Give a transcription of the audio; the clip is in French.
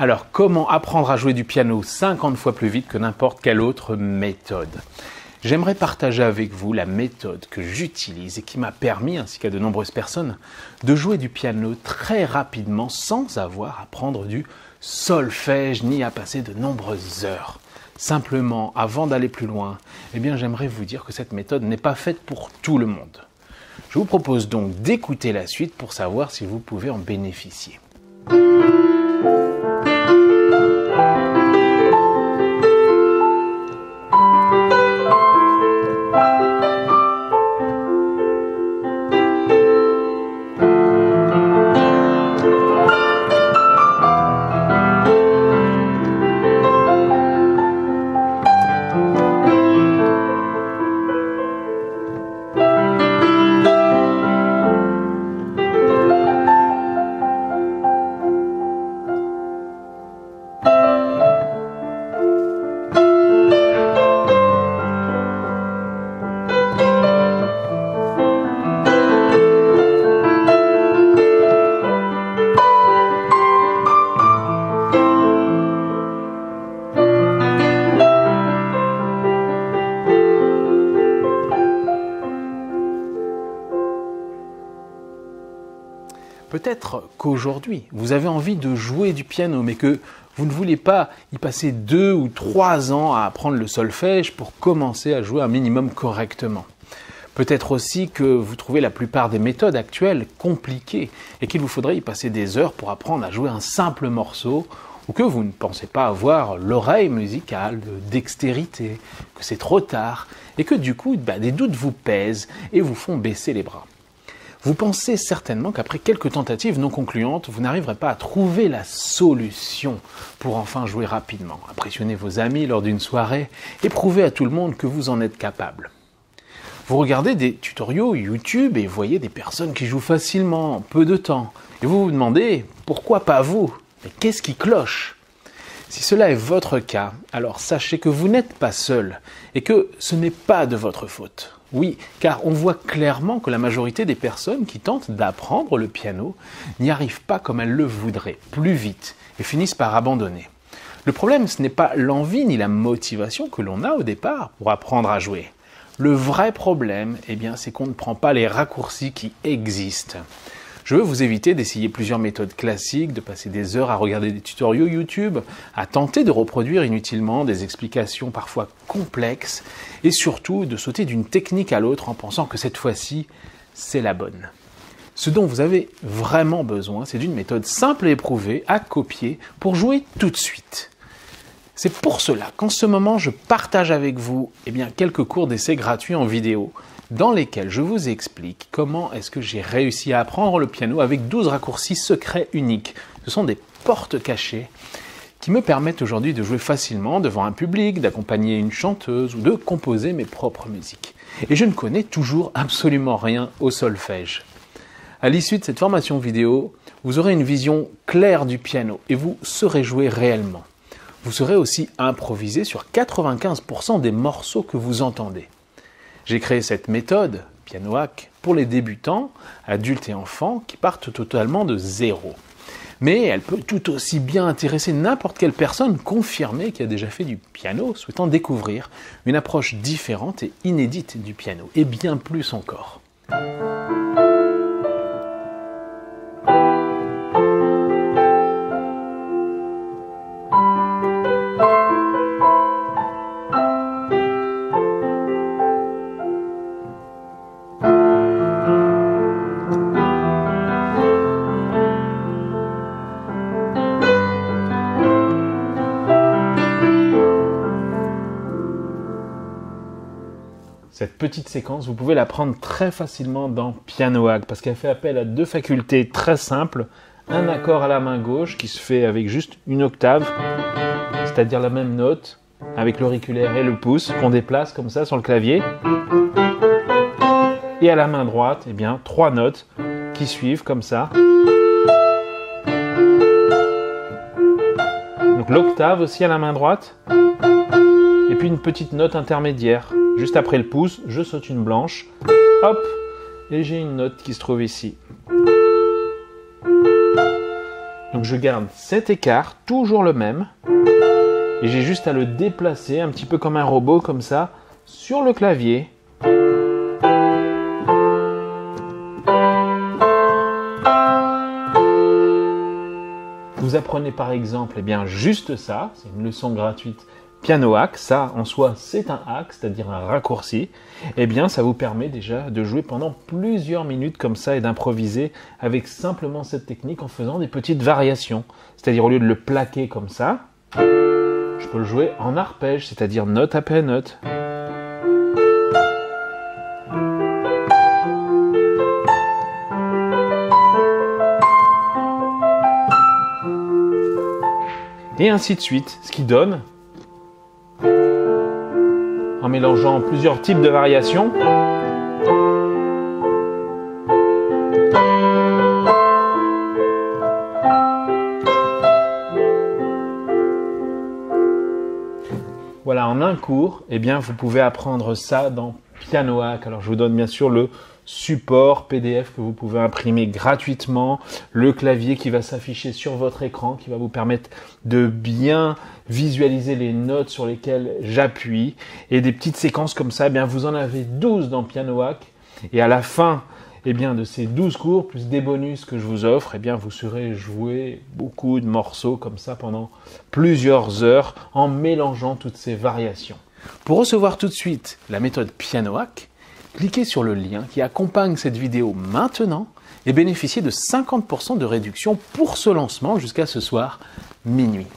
Alors, comment apprendre à jouer du piano 50 fois plus vite que n'importe quelle autre méthode? J'aimerais partager avec vous la méthode que j'utilise et qui m'a permis, ainsi qu'à de nombreuses personnes, de jouer du piano très rapidement sans avoir à prendre du solfège ni à passer de nombreuses heures. Simplement, avant d'aller plus loin, j'aimerais vous dire que cette méthode n'est pas faite pour tout le monde. Je vous propose donc d'écouter la suite pour savoir si vous pouvez en bénéficier. Peut-être qu'aujourd'hui, vous avez envie de jouer du piano, mais que vous ne voulez pas y passer 2 ou 3 ans à apprendre le solfège pour commencer à jouer un minimum correctement. Peut-être aussi que vous trouvez la plupart des méthodes actuelles compliquées et qu'il vous faudrait y passer des heures pour apprendre à jouer un simple morceau, ou que vous ne pensez pas avoir l'oreille musicale, de dextérité, que c'est trop tard, et que du coup, des doutes vous pèsent et vous font baisser les bras. Vous pensez certainement qu'après quelques tentatives non concluantes, vous n'arriverez pas à trouver la solution pour enfin jouer rapidement, impressionner vos amis lors d'une soirée et prouver à tout le monde que vous en êtes capable. Vous regardez des tutoriaux YouTube et voyez des personnes qui jouent facilement, en peu de temps, et vous vous demandez pourquoi pas vous? Mais qu'est-ce qui cloche? Si cela est votre cas, alors sachez que vous n'êtes pas seul et que ce n'est pas de votre faute. Oui, car on voit clairement que la majorité des personnes qui tentent d'apprendre le piano n'y arrivent pas comme elles le voudraient, plus vite, et finissent par abandonner. Le problème, ce n'est pas l'envie ni la motivation que l'on a au départ pour apprendre à jouer. Le vrai problème, c'est qu'on ne prend pas les raccourcis qui existent. Je veux vous éviter d'essayer plusieurs méthodes classiques, de passer des heures à regarder des tutoriaux YouTube, à tenter de reproduire inutilement des explications parfois complexes et surtout de sauter d'une technique à l'autre en pensant que cette fois-ci, c'est la bonne. Ce dont vous avez vraiment besoin, c'est d'une méthode simple et éprouvée à copier pour jouer tout de suite. C'est pour cela qu'en ce moment, je partage avec vous quelques cours d'essai gratuits en vidéo dans lesquels je vous explique comment est-ce que j'ai réussi à apprendre le piano avec 12 raccourcis secrets uniques. Ce sont des portes cachées qui me permettent aujourd'hui de jouer facilement devant un public, d'accompagner une chanteuse ou de composer mes propres musiques. Et je ne connais toujours absolument rien au solfège. À l'issue de cette formation vidéo, vous aurez une vision claire du piano et vous saurez jouer réellement. Vous saurez aussi improviser sur 95% des morceaux que vous entendez. J'ai créé cette méthode, Piano Hack, pour les débutants, adultes et enfants qui partent totalement de zéro. Mais elle peut tout aussi bien intéresser n'importe quelle personne confirmée qui a déjà fait du piano, souhaitant découvrir une approche différente et inédite du piano, et bien plus encore. Cette petite séquence, vous pouvez la prendre très facilement dans Piano Hack parce qu'elle fait appel à 2 facultés très simples. Un accord à la main gauche qui se fait avec juste une octave, c'est-à-dire la même note avec l'auriculaire et le pouce qu'on déplace comme ça sur le clavier. Et à la main droite, 3 notes qui suivent comme ça. Donc l'octave aussi à la main droite. Et puis une petite note intermédiaire. Juste après le pouce, je saute une blanche, hop, et j'ai une note qui se trouve ici. Donc Donc je garde cet écart, toujours le même, et j'ai juste à le déplacer un petit peu comme un robot, comme ça, sur le clavier. Vous apprenez par exemple juste ça, c'est une leçon gratuite piano hack, ça en soi c'est un hack, c'est-à-dire un raccourci, ça vous permet déjà de jouer pendant plusieurs minutes comme ça et d'improviser avec simplement cette technique en faisant des petites variations. C'est-à-dire au lieu de le plaquer comme ça, je peux le jouer en arpège, c'est-à-dire note après note. Et ainsi de suite, ce qui donne, en mélangeant plusieurs types de variations, voilà, en un cours, vous pouvez apprendre ça dans Piano Hack. Alors je vous donne bien sûr le support PDF que vous pouvez imprimer gratuitement, le clavier qui va s'afficher sur votre écran, qui va vous permettre de bien visualiser les notes sur lesquelles j'appuie, et des petites séquences comme ça, vous en avez 12 dans Piano Hack, et à la fin de ces 12 cours, plus des bonus que je vous offre, vous saurez jouer beaucoup de morceaux comme ça pendant plusieurs heures en mélangeant toutes ces variations. Pour recevoir tout de suite la méthode Piano Hack, cliquez sur le lien qui accompagne cette vidéo maintenant et bénéficiez de 50% de réduction pour ce lancement jusqu'à ce soir minuit.